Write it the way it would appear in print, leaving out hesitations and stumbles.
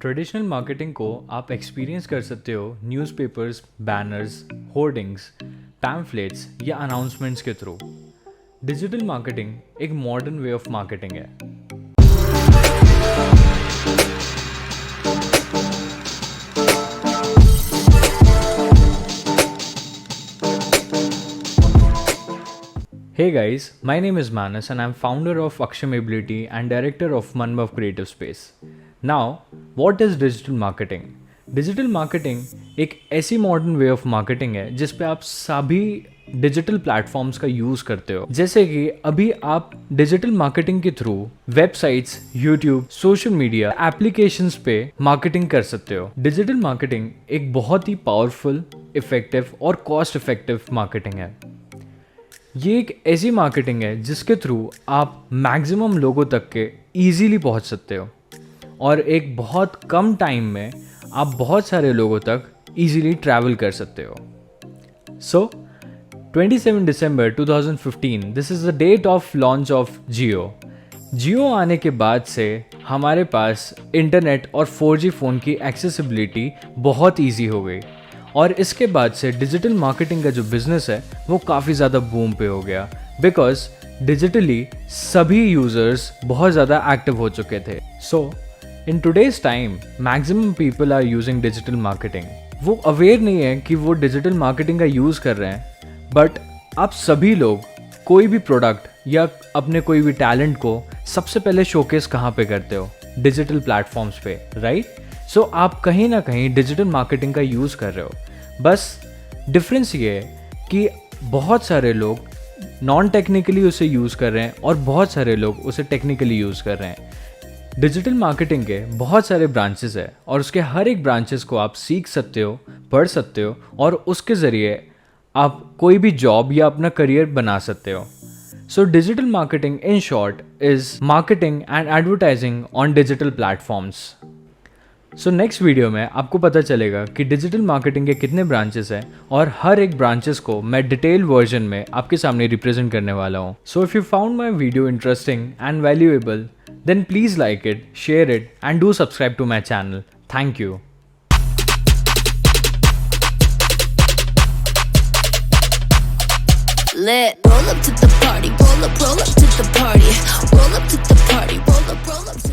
Traditional marketing को आप experience कर सकते हो न्यूज़पेपर्स, बैनर्स, होर्डिंग्स, पैम्फलेट्स या अनाउंसमेंट्स के थ्रू। डिजिटल मार्केटिंग एक मॉडर्न वे ऑफ मार्केटिंग है। Hey guys, my name is Manas and I'm founder of Aksham Ability and Director of Manbhav creativespace. Now, what is digital marketing? Digital marketing एक ऐसी modern way of marketing है जिस पे आप सभी digital platforms का use करते हो। जैसे कि अभी आप डिजिटल मार्केटिंग के through websites, YouTube, social media applications पे मार्केटिंग कर सकते हो। डिजिटल मार्केटिंग एक बहुत ही पावरफुल, इफेक्टिव और कॉस्ट इफेक्टिव मार्केटिंग है। ये एक ऐसी मार्केटिंग है जिसके थ्रू आप मैक्सिमम लोगों तक के ईजीली पहुंच सकते हो और एक बहुत कम टाइम में आप बहुत सारे लोगों तक ईजीली ट्रैवल कर सकते हो। So 27 December 2015 this is the date of launch of Jio आने के बाद से हमारे पास इंटरनेट और 4G फ़ोन की एक्सेसिबिलिटी बहुत ईजी हो गई और इसके बाद से डिजिटल मार्केटिंग का जो बिज़नेस है वो काफ़ी ज़्यादा बूम पे हो गया बिकॉज डिजिटली सभी यूज़र्स बहुत ज़्यादा एक्टिव हो चुके थे। So in today's time maximum people are using digital marketing. वो अवेयर नहीं है कि वो डिजिटल मार्केटिंग का यूज़ कर रहे हैं, बट आप सभी लोग कोई भी प्रोडक्ट या अपने कोई भी टैलेंट को सबसे पहले शोकेस कहाँ पे करते हो? डिजिटल प्लेटफॉर्म्स पे, राइट? सो आप कहीं ना कहीं डिजिटल मार्केटिंग का यूज़ कर रहे हो। बस डिफरेंस ये है कि बहुत सारे लोग नॉन टेक्निकली उसे यूज़ कर रहे हैं और बहुत सारे लोग उसे टेक्निकली यूज़ कर रहे हैं। डिजिटल मार्केटिंग के बहुत सारे ब्रांचेस है और उसके हर एक ब्रांचेस को आप सीख सकते हो, पढ़ सकते हो और उसके ज़रिए आप कोई भी जॉब या अपना करियर बना सकते हो। So digital marketing in short is marketing and advertising on digital platforms. So next video में आपको पता चलेगा कि डिजिटल मार्केटिंग के कितने ब्रांचेस हैं और हर एक ब्रांचेस को मैं डिटेल वर्जन में आपके सामने रिप्रेजेंट करने वाला हूँ। So if you found my video interesting and valuable, then please like it, share it and do subscribe to my channel. Thank you. Lit. Roll up to the party, roll up to the party, roll up to the party, roll up to the